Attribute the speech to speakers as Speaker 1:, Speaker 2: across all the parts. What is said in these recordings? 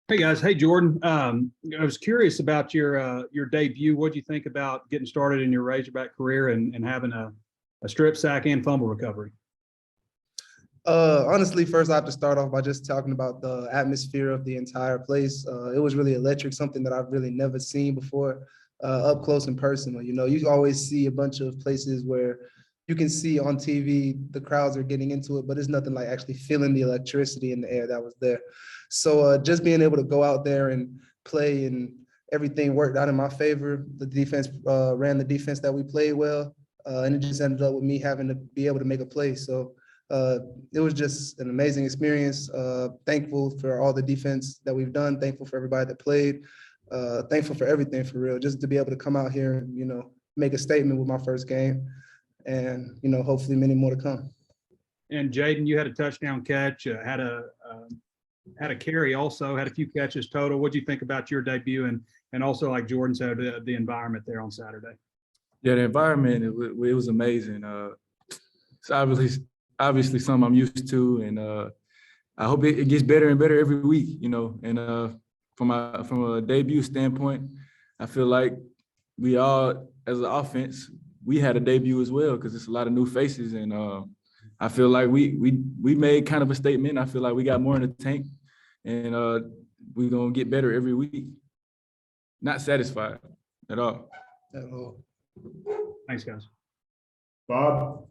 Speaker 1: Hey guys, hey Jordan. I was curious about your debut. What do you think about getting started in your Razorback career and having a strip sack and fumble recovery?
Speaker 2: Honestly, first I have to start off by just talking about the atmosphere of the entire place. It was really electric, something that I've really never seen before, up close and personal. You know, you always see a bunch of places where you can see on TV the crowds are getting into it, but it's nothing like actually feeling the electricity in the air that was there. So just being able to go out there and play and everything worked out in my favor. The defense ran the defense that we played well, and it just ended up with me having to be able to make a play. So uh, it was just an amazing experience. Thankful for all the defense that we've done. Thankful for everybody that played. Thankful for everything for real. Just to be able to come out here and make a statement with my first game, and hopefully many more to come.
Speaker 1: And Jadon, you had a touchdown catch, had a carry, also had a few catches total. What do you think about your debut and also like Jordan said, the environment there on Saturday?
Speaker 3: Yeah, the environment it was amazing. It's obviously something I'm used to, and I hope it gets better and better every week. And from a debut standpoint, I feel like we all, as an offense, we had a debut as well because it's a lot of new faces, and I feel like we made kind of a statement. I feel like we got more in the tank, and we're gonna get better every week. Not satisfied at all.
Speaker 1: Thanks, guys.
Speaker 4: Bob?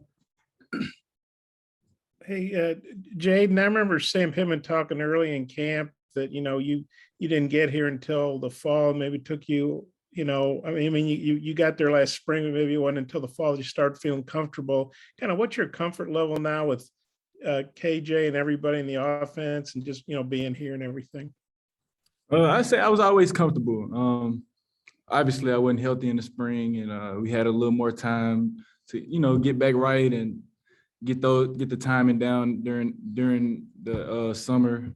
Speaker 5: Hey, Jadon, I remember Sam Pittman talking early in camp that, you didn't get here until the fall, maybe took you, you got there last spring, but maybe it wasn't until the fall that you started feeling comfortable. Kind of what's your comfort level now with KJ and everybody in the offense and just, being here and everything?
Speaker 3: I say I was always comfortable. Obviously, I wasn't healthy in the spring, and we had a little more time to, get back right and get the timing down during the summer.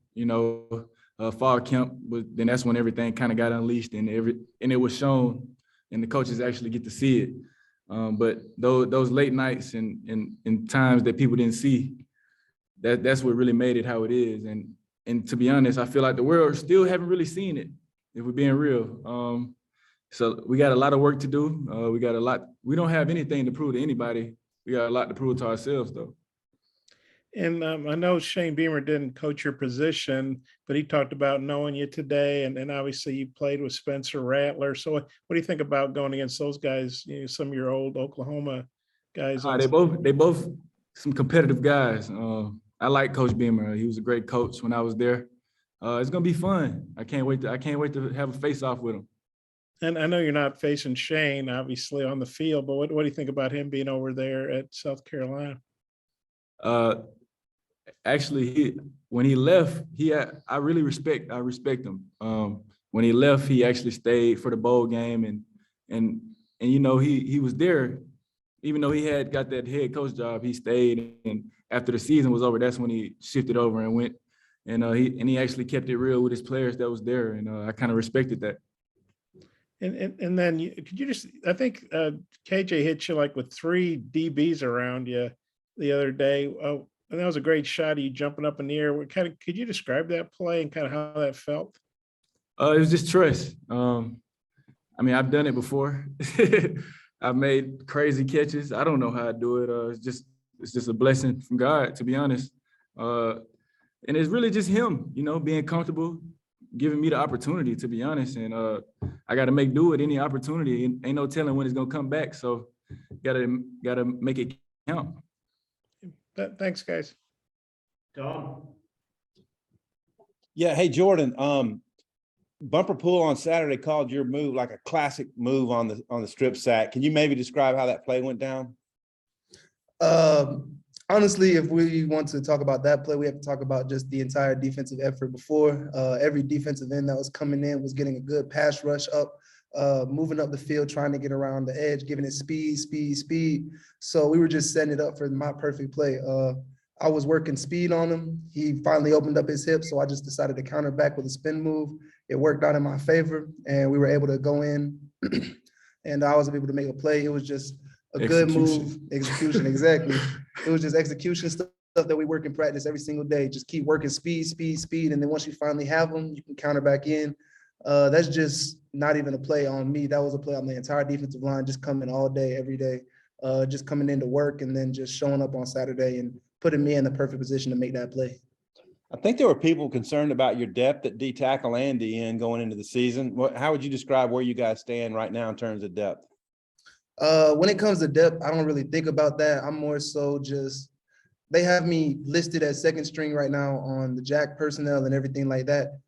Speaker 3: Fall camp then that's when everything kind of got unleashed and it was shown, and the coaches actually get to see it. But those late nights and times that people didn't see, that's what really made it how it is. And to be honest, I feel like the world still haven't really seen it, if we're being real. So we got a lot of work to do. We don't have anything to prove to anybody. We got a lot to prove to ourselves, though.
Speaker 5: And I know Shane Beamer didn't coach your position, but he talked about knowing you today. And obviously you played with Spencer Rattler. So what do you think about going against those guys, some of your old Oklahoma guys?
Speaker 3: They both some competitive guys. I like Coach Beamer. He was a great coach when I was there. It's gonna be fun. I can't wait to have a face-off with him.
Speaker 5: And I know you're not facing Shane, obviously, on the field, but what do you think about him being over there at South Carolina?
Speaker 3: Actually, when he left, I respect him. When he left, he actually stayed for the bowl game, and he was there, even though he had got that head coach job. He stayed, and after the season was over, that's when he shifted over and went, and he actually kept it real with his players that was there, and I kind of respected that.
Speaker 5: And then could you just, I think KJ hit you like with 3 DBs around you the other day. Oh, and that was a great shot of you jumping up in the air. Could you describe that play and kind of how that felt?
Speaker 3: It was just trust. I've done it before. I've made crazy catches. I don't know how I do it. It's just a blessing from God, to be honest. And it's really just him, being comfortable, giving me the opportunity, to be honest. And I got to make do with any opportunity. Ain't no telling when it's gonna come back. So gotta make it count.
Speaker 5: Thanks, guys.
Speaker 4: Tom?
Speaker 6: Yeah. Hey, Jordan. Bumper Pool on Saturday called your move like a classic move on the strip sack. Can you maybe describe how that play went down?
Speaker 2: Honestly, if we want to talk about that play, we have to talk about just the entire defensive effort before. Every defensive end that was coming in was getting a good pass rush up, moving up the field, trying to get around the edge, giving it speed. So we were just setting it up for my perfect play. I was working speed on him. He finally opened up his hip, so I just decided to counter back with a spin move. It worked out in my favor, and we were able to go in, and I was able to make a play. It was just a good move. Execution, exactly. It was just execution stuff stuff that we work in practice every single day. Just keep working speed, speed, speed. And then once you finally have them, you can counter back in. That's just not even a play on me. That was a play on the entire defensive line, just coming all day, every day, just coming into work and then just showing up on Saturday and putting me in the perfect position to make that play.
Speaker 6: I think there were people concerned about your depth at D tackle and DN going into the season. How would you describe where you guys stand right now in terms of depth?
Speaker 2: When it comes to depth, I don't really think about that. I'm more so just, they have me listed as second string right now on the Jack personnel and everything like that.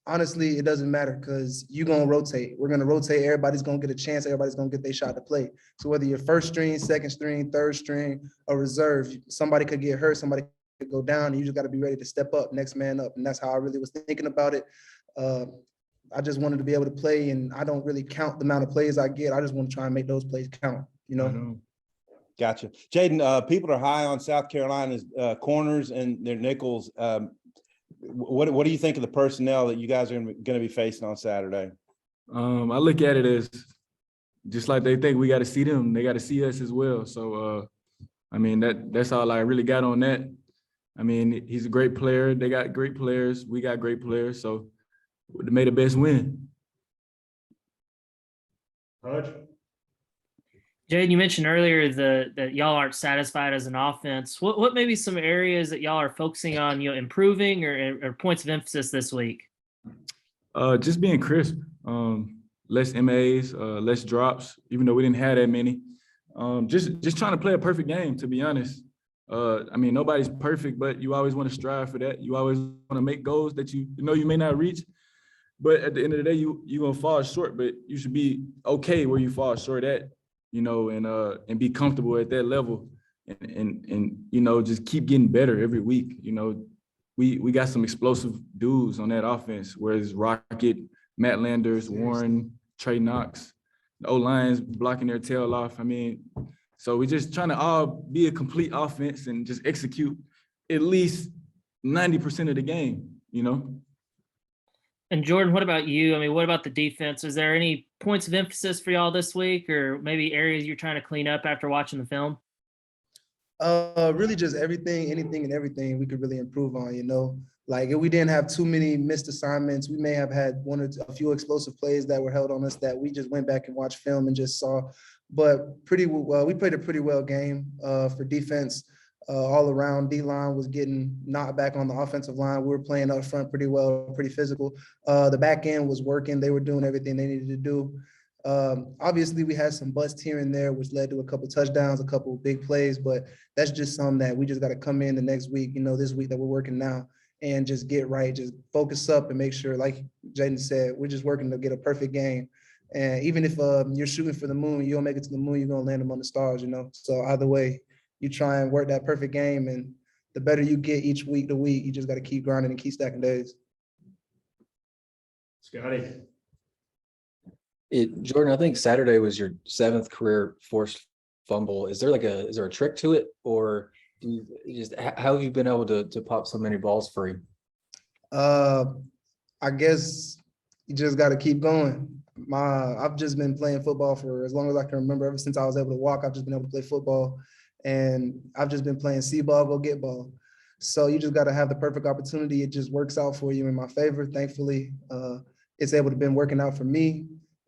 Speaker 2: Honestly, it doesn't matter because you're going to rotate. We're going to rotate. Everybody's going to get a chance. Everybody's going to get their shot to play. So whether you're first string, second string, third string, or reserve, somebody could get hurt, somebody could go down, and you just got to be ready to step up, next man up. And that's how I really was thinking about it. I just wanted to be able to play, and I don't really count the amount of plays I get. I just want to try and make those plays count, you know?
Speaker 6: Gotcha. Jadon, people are high on South Carolina's corners and their nickels. What do you think of the personnel that you guys are going to be facing on Saturday?
Speaker 3: I look at it as just like they think we got to see them, they got to see us as well. So, I mean, that's all I really got on that. I mean, he's a great player. They got great players. We got great players. So they made the best win.
Speaker 4: Hutch?
Speaker 7: Jadon, you mentioned earlier that y'all aren't satisfied as an offense. What may be some areas that y'all are focusing on, improving or points of emphasis this week?
Speaker 3: Just being crisp, less MAs, less drops, even though we didn't have that many. Just trying to play a perfect game, to be honest. I mean, nobody's perfect, but you always want to strive for that. You always want to make goals that you know you may not reach. But at the end of the day, you're going to fall short, but you should be okay where you fall short at. And be comfortable at that level and just keep getting better every week. We got some explosive dudes on that offense, whereas Rocket, Matt Landers, Warren, Trey Knox, the O-line's blocking their tail off. I mean, so we're just trying to all be a complete offense and just execute at least 90% of the game,
Speaker 7: And Jordan, what about you? I mean, what about the defense? Is there any points of emphasis for y'all this week, or maybe areas you're trying to clean up after watching the film?
Speaker 2: Really just everything, anything and everything we could really improve on, Like if we didn't have too many missed assignments, we may have had a few explosive plays that were held on us that we just went back and watched film and just saw. But pretty well, we played a pretty well game for defense. All around. D-line was getting knocked back on the offensive line. We were playing up front pretty well, pretty physical. The back end was working. They were doing everything they needed to do. Obviously, we had some busts here and there, which led to a couple touchdowns, a couple big plays, but that's just something that we just got to come in the next week, this week that we're working now, and just get right, just focus up and make sure, like Jadon said, we're just working to get a perfect game. And even if you're shooting for the moon, you don't make it to the moon, you're going to land them on the stars, So either way, you try and work that perfect game, and the better you get each week to week, you just got to keep grinding and keep stacking days.
Speaker 4: Scotty?
Speaker 8: Jordan, I think Saturday was your 7th career forced fumble. Is there a trick to it, or how have you been able to pop so many balls free?
Speaker 2: I guess you just got to keep going. I've just been playing football for as long as I can remember. Ever since I was able to walk, I've just been able to play football. And I've just been playing see ball, go get ball. So you just got to have the perfect opportunity. It just works out for you in my favor. Thankfully, it's able to been working out for me.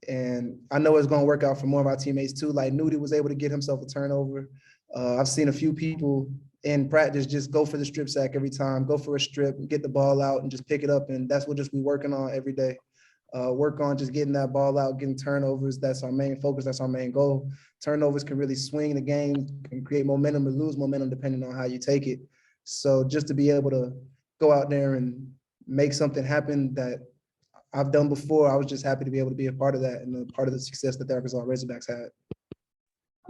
Speaker 2: And I know it's going to work out for more of our teammates too. Like Nudie was able to get himself a turnover. I've seen a few people in practice just go for the strip sack every time, go for a strip, get the ball out and just pick it up. And that's what just we working on every day. Work on just getting that ball out, getting turnovers. That's our main focus. That's our main goal. Turnovers can really swing the game, can create momentum or lose momentum depending on how you take it. So just to be able to go out there and make something happen that I've done before, I was just happy to be able to be a part of that and a part of the success that the Arkansas Razorbacks had.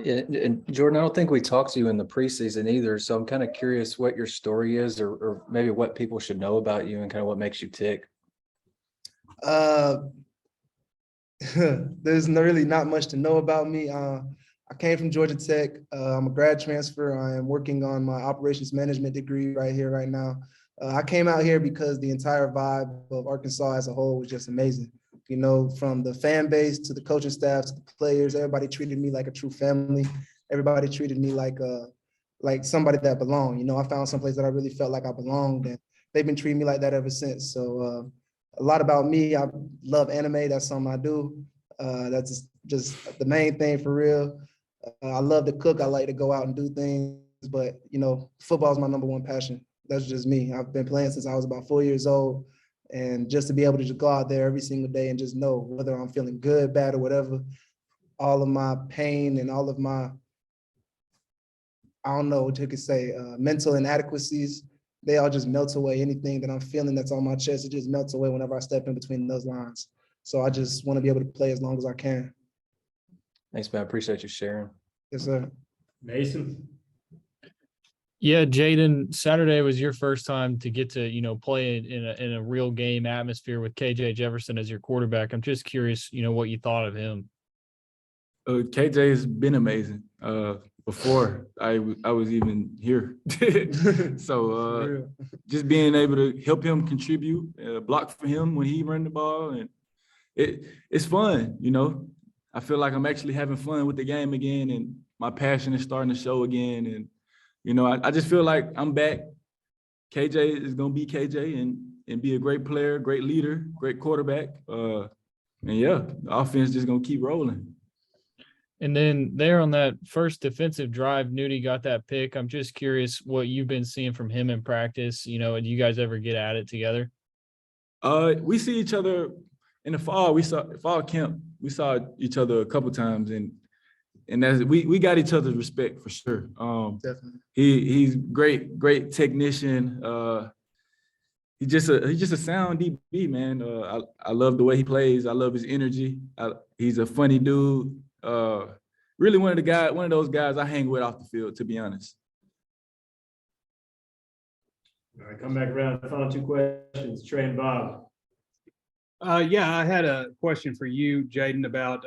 Speaker 8: And Jordan, I don't think we talked to you in the preseason either. So I'm kind of curious what your story is, or maybe what people should know about you and kind of what makes you tick.
Speaker 2: There's really not much to know about me. I came from Georgia Tech. I'm a grad transfer. I am working on my operations management degree right here, right now. I came out here because the entire vibe of Arkansas as a whole was just amazing. From the fan base to the coaching staff to the players, everybody treated me like a true family. Everybody treated me like like somebody that belonged. You know, I found someplace that I really felt like I belonged, and they've been treating me like that ever since. So a lot about me. I love anime. That's something I do. That's just the main thing for real. I love to cook. I like to go out and do things, but you know, football is my number one passion. That's just me. I've been playing since I was about 4 years old. And just to be able to just go out there every single day and just know whether I'm feeling good, bad, or whatever, all of my pain and all of my, I don't know what you could say, mental inadequacies, they all just melt away. Anything that I'm feeling that's on my chest, it just melts away whenever I step in between those lines. So I just want to be able to play as long as I can.
Speaker 8: Thanks, man. I appreciate you sharing.
Speaker 2: Yes, sir.
Speaker 4: Mason.
Speaker 9: Yeah, Jadon, Saturday was your first time to get to, play in a real game atmosphere with KJ Jefferson as your quarterback. I'm just curious, what you thought of him.
Speaker 3: KJ has been amazing. Before I was even here. So just being able to help him contribute, block for him when he run the ball, and it's fun, I feel like I'm actually having fun with the game again, and my passion is starting to show again. And I just feel like I'm back. KJ is gonna be KJ and be a great player, great leader, great quarterback. And yeah, the offense just gonna keep rolling.
Speaker 9: And then there on that first defensive drive, Nudie got that pick. I'm just curious what you've been seeing from him in practice. Do you guys ever get at it together?
Speaker 3: We see each other in the fall. We saw fall camp. We saw each other a couple times, and that's we got each other's respect for sure.
Speaker 2: Definitely.
Speaker 3: He's great technician. He's just a sound DB, man. I love the way he plays. I love his energy. He's a funny dude. Really one of those guys I hang with off the field, to be honest.
Speaker 4: All right, come back around. Final two questions. Trey and Bob.
Speaker 1: Yeah, I had a question for you, Jadon, about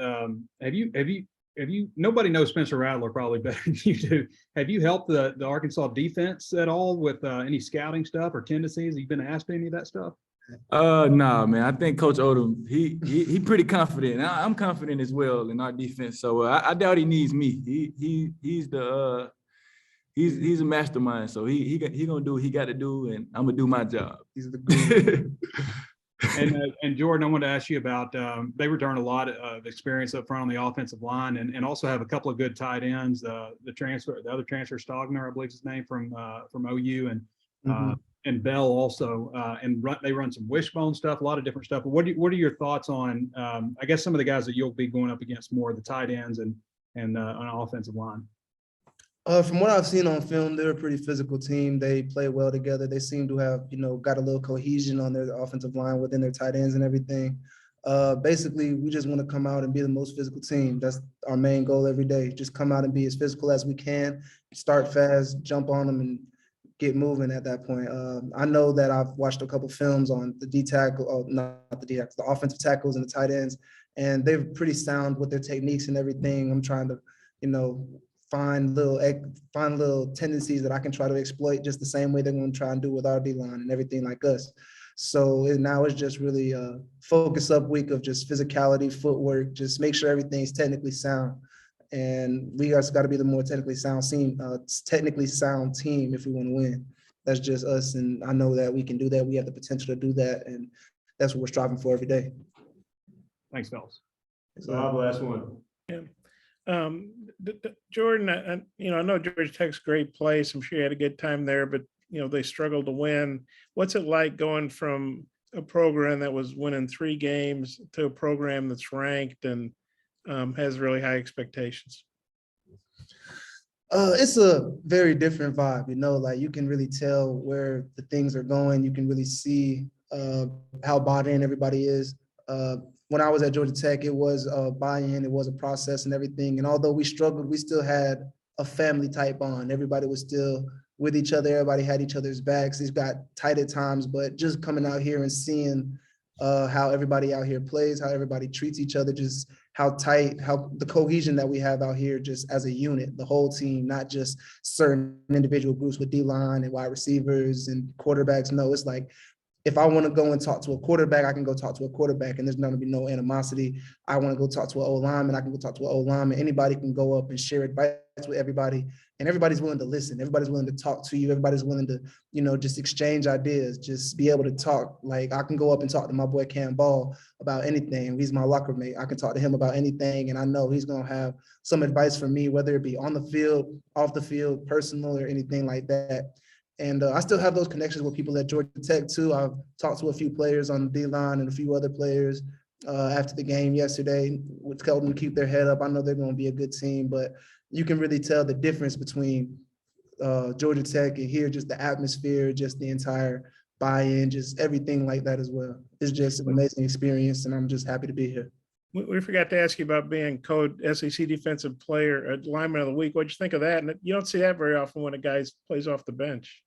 Speaker 1: have you nobody knows Spencer Rattler probably better than you do. Have you helped the Arkansas defense at all with any scouting stuff or tendencies? Have you been asked any of that stuff?
Speaker 3: Nah, man. I think Coach Odom, he pretty confident. I'm confident as well in our defense. So I doubt he needs me. He's a mastermind. So he gonna do what he got to do, and I'm gonna do my job.
Speaker 2: He's the good.
Speaker 1: And Jordan, I wanted to ask you about they return a lot of experience up front on the offensive line, and also have a couple of good tight ends. The other transfer, Stogner, I believe his name, from OU, and Bell also, and they run some wishbone stuff, a lot of different stuff. But what are your thoughts on I guess some of the guys that you'll be going up against more, the tight ends and on offensive line?
Speaker 2: From what I've seen on film, they're a pretty physical team. They play well together. They seem to have, got a little cohesion on their offensive line within their tight ends and everything. Basically, we just want to come out and be the most physical team. That's our main goal every day. Just come out and be as physical as we can, start fast, jump on them, and get moving at that point. I know that I've watched a couple films on the the offensive tackles and the tight ends, and they're pretty sound with their techniques and everything. I'm trying to, find little tendencies that I can try to exploit just the same way they're going to try and do with our D-line and everything like us. So now it's just really a focus up week of just physicality, footwork, just make sure everything's technically sound. And we just got to be the more technically sound team if we want to win. That's just us. And I know that we can do that. We have the potential to do that. And that's what we're striving for every day.
Speaker 1: Thanks, fellas.
Speaker 4: Bob, last one.
Speaker 5: Yeah. Jordan, I know Georgia Tech's a great place. I'm sure you had a good time there, but they struggled to win. What's it like going from a program that was winning 3 games to a program that's ranked and has really high expectations?
Speaker 2: It's a very different vibe, like you can really tell where the things are going. You can really see how bought in everybody is. When I was at Georgia Tech, it was a buy-in, it was a process and everything. And although we struggled, we still had a family type bond. Everybody was still with each other. Everybody had each other's backs. It's got tight at times, but just coming out here and seeing how everybody out here plays, how everybody treats each other, just how tight, how the cohesion that we have out here just as a unit, the whole team, not just certain individual groups with D-line and wide receivers and quarterbacks. No, it's like, if I want to go and talk to a quarterback, I can go talk to a quarterback and there's not going to be no animosity. I want to go talk to an O-lineman, I can go talk to an O-lineman. Anybody can go up and share advice with everybody, and everybody's willing to listen. Everybody's willing to talk to you. Everybody's willing to, you know, just exchange ideas, just be able to talk. Like I can go up and talk to my boy Cam Ball about anything. He's my locker mate. I can talk to him about anything, and I know he's gonna have some advice for me, whether it be on the field, off the field, personal, or anything like that. And I still have those connections with people at Georgia Tech too. I've talked to a few players on the D-line and a few other players after the game yesterday, which told them to keep their head up. I know they're going to be a good team, but you can really tell the difference between Georgia Tech and here, just the atmosphere, just the entire buy-in, just everything like that as well. It's just an amazing experience, and I'm just happy to be here.
Speaker 5: We forgot to ask you about being SEC Defensive Player, Lineman of the Week. What'd you think of that? And you don't see that very often when a guy plays off the bench.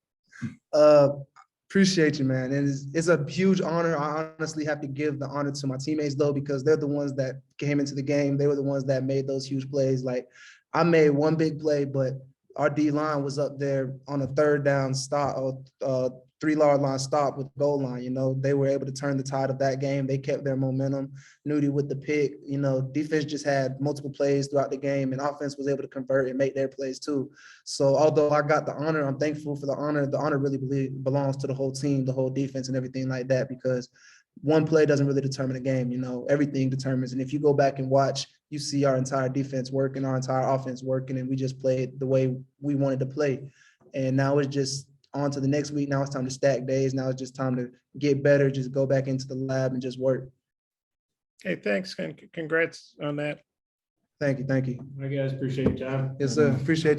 Speaker 2: Appreciate you, man. And it's a huge honor. I honestly have to give the honor to my teammates though, because they're the ones that came into the game. They were the ones that made those huge plays. Like I made one big play, but our D line was up there on a third down stop, 3-yard line stop with goal line. You know, they were able to turn the tide of that game. They kept their momentum. Nudie with the pick. You know, defense just had multiple plays throughout the game, and offense was able to convert and make their plays too. So although I got the honor, I'm thankful for the honor. The honor really belongs to the whole team, the whole defense, and everything like that, because one play doesn't really determine a game. You know, everything determines. And if you go back and watch, you see our entire defense working, our entire offense working, and we just played the way we wanted to play. And now it's just on to the next week. Now it's time to stack days. Now it's just time to get better, just go back into the lab and just work.
Speaker 5: Hey, thanks. And congrats on that.
Speaker 2: Thank you. Thank you.
Speaker 4: All right, guys, appreciate your time.
Speaker 2: Yes, sir. Appreciate you.